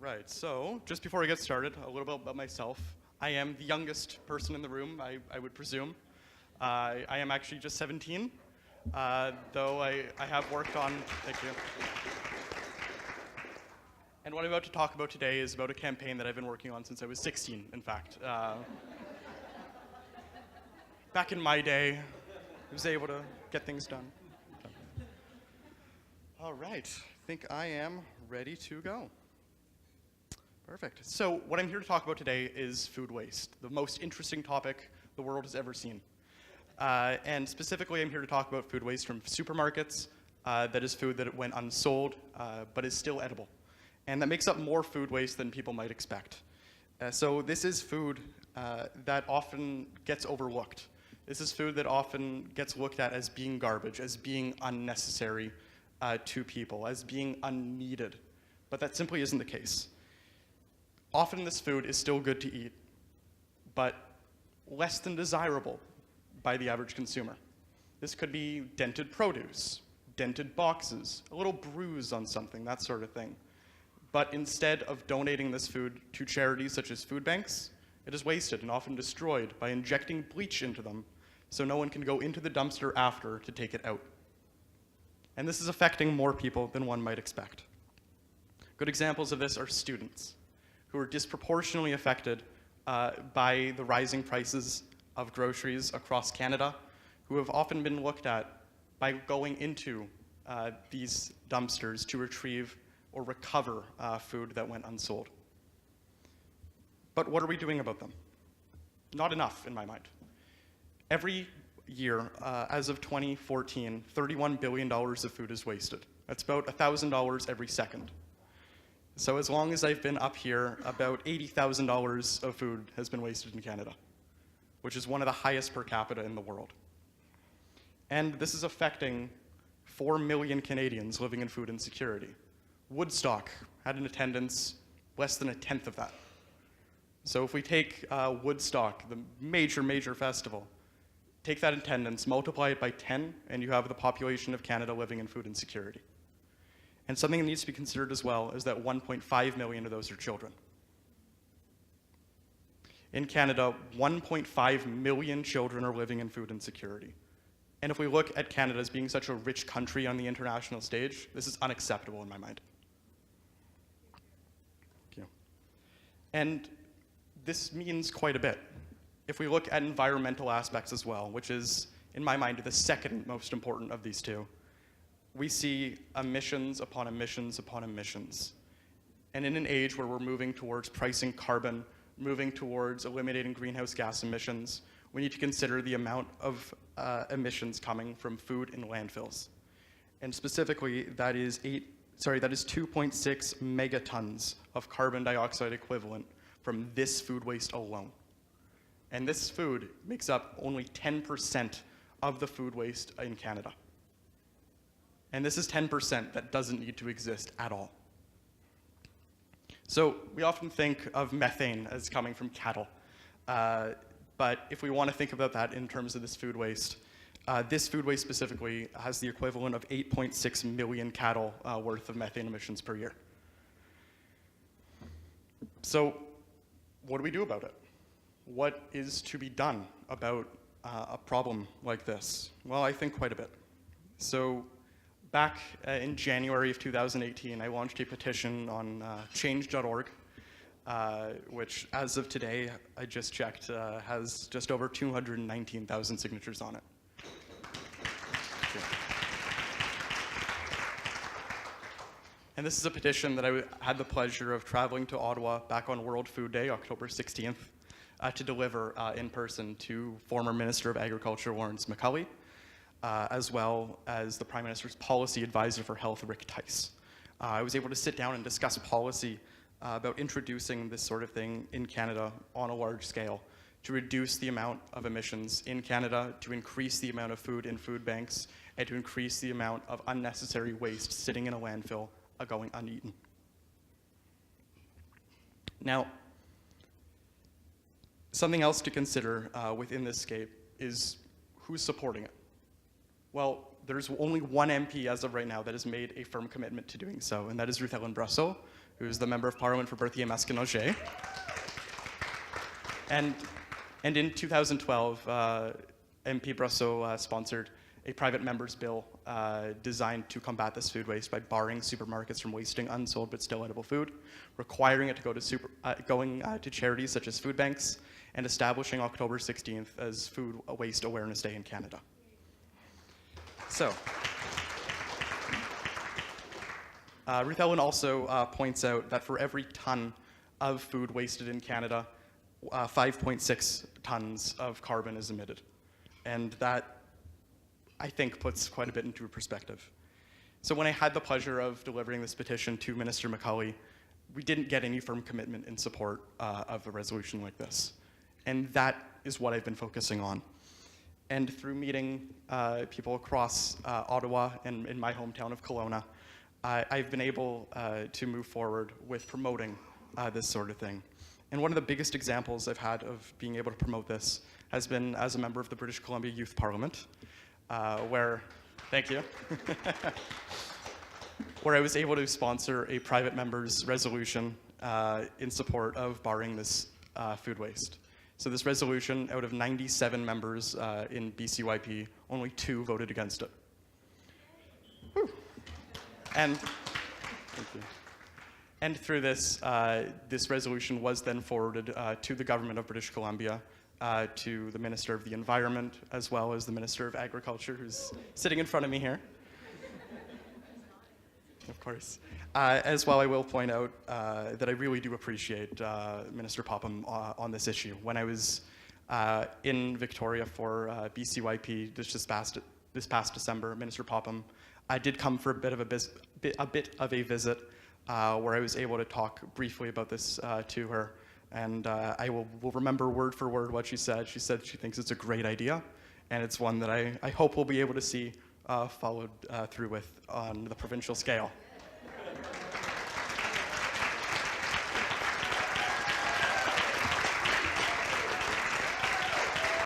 All right, so just before we get started, a little bit about myself. I am the youngest person in the room, I would presume. I am actually just 17, though I have worked on, thank you. And what I'm about to talk about today is about a campaign that I've been working on since I was 16, in fact. Back in my day, I was able to get things done. All right, I think I am ready to go. Perfect. So what I'm here to talk about today is food waste, the most interesting topic the world has ever seen. And specifically, I'm here to talk about food waste from supermarkets. That is food that went unsold, but is still edible. And that makes up more food waste than people might expect. So this is food that often gets overlooked. This is food that often gets looked at as being garbage, as being unnecessary to people, as being unneeded. But that simply isn't the case. Often this food is still good to eat, but less than desirable by the average consumer. This could be dented produce, dented boxes, a little bruise on something, that sort of thing. But instead of donating this food to charities such as food banks, it is wasted and often destroyed by injecting bleach into them so no one can go into the dumpster after to take it out. And this is affecting more people than one might expect. Good examples of this are students, who are disproportionately affected by the rising prices of groceries across Canada, who have often been looked at by going into these dumpsters to retrieve or recover food that went unsold. But what are we doing about them? Not enough, in my mind. Every year, as of 2014, $31 billion of food is wasted. That's about $1,000 every second. So as long as I've been up here, about $80,000 of food has been wasted in Canada, which is one of the highest per capita in the world. And this is affecting 4 million Canadians living in food insecurity. Woodstock had an attendance less than a tenth of that. So if we take Woodstock, the major festival, take that attendance, multiply it by 10, and you have the population of Canada living in food insecurity. And something that needs to be considered as well is that 1.5 million of those are children. In Canada, 1.5 million children are living in food insecurity. And if we look at Canada as being such a rich country on the international stage, this is unacceptable in my mind. Thank you. And this means quite a bit. If we look at environmental aspects as well, which is, in my mind, the second most important of these two, we see emissions upon emissions upon emissions. And in an age where we're moving towards pricing carbon, moving towards eliminating greenhouse gas emissions, we need to consider the amount of emissions coming from food in landfills. And specifically, that is 2.6 megatons of carbon dioxide equivalent from this food waste alone. And this food makes up only 10% of the food waste in Canada. And this is 10% that doesn't need to exist at all. So we often think of methane as coming from cattle. But if we want to think about that in terms of this food waste specifically has the equivalent of 8.6 million cattle worth of methane emissions per year. So what do we do about it? What is to be done about a problem like this? Well, I think quite a bit. So back in January of 2018, I launched a petition on change.org, which as of today, I just checked, has just over 219,000 signatures on it. And this is a petition that I had the pleasure of traveling to Ottawa back on World Food Day, October 16th, to deliver in person to former Minister of Agriculture Lawrence MacCulley, as well as the Prime Minister's Policy Advisor for Health, Rick Tice. I was able to sit down and discuss policy about introducing this sort of thing in Canada on a large scale to reduce the amount of emissions in Canada, to increase the amount of food in food banks, and to increase the amount of unnecessary waste sitting in a landfill going uneaten. Now, something else to consider within this scape is who's supporting it. Well, there's only one MP as of right now that has made a firm commitment to doing so, and that is Ruth Ellen Brussel, who's the Member of Parliament for Berthier-Masquinongé. And in 2012, MP Brussel sponsored a private member's bill designed to combat this food waste by barring supermarkets from wasting unsold but still edible food, requiring it to go to going to charities such as food banks, and establishing October 16th as Food Waste Awareness Day in Canada. So, Ruth Ellen also points out that for every ton of food wasted in Canada, 5.6 tons of carbon is emitted. And that, I think, puts quite a bit into perspective. So when I had the pleasure of delivering this petition to Minister McCulley, we didn't get any firm commitment in support of a resolution like this. And that is what I've been focusing on. And through meeting people across Ottawa and in my hometown of Kelowna, I've been able to move forward with promoting this sort of thing. And one of the biggest examples I've had of being able to promote this has been as a member of the British Columbia Youth Parliament, where, thank you, where I was able to sponsor a private member's resolution in support of barring this food waste. So this resolution, out of 97 members in BCYP, only 2 voted against it. Whew. And, thank you. And through this, this resolution was then forwarded to the government of British Columbia, to the Minister of the Environment, as well as the Minister of Agriculture, who's sitting in front of me here. Of course. As well, I will point out that I really do appreciate Minister Popham on this issue. When I was in Victoria for BCYP this past December, Minister Popham did come for a bit of a visit where I was able to talk briefly about this to her. And I will remember word for word what she said. She said she thinks it's a great idea, and it's one that I hope we'll be able to see followed through with on the provincial scale.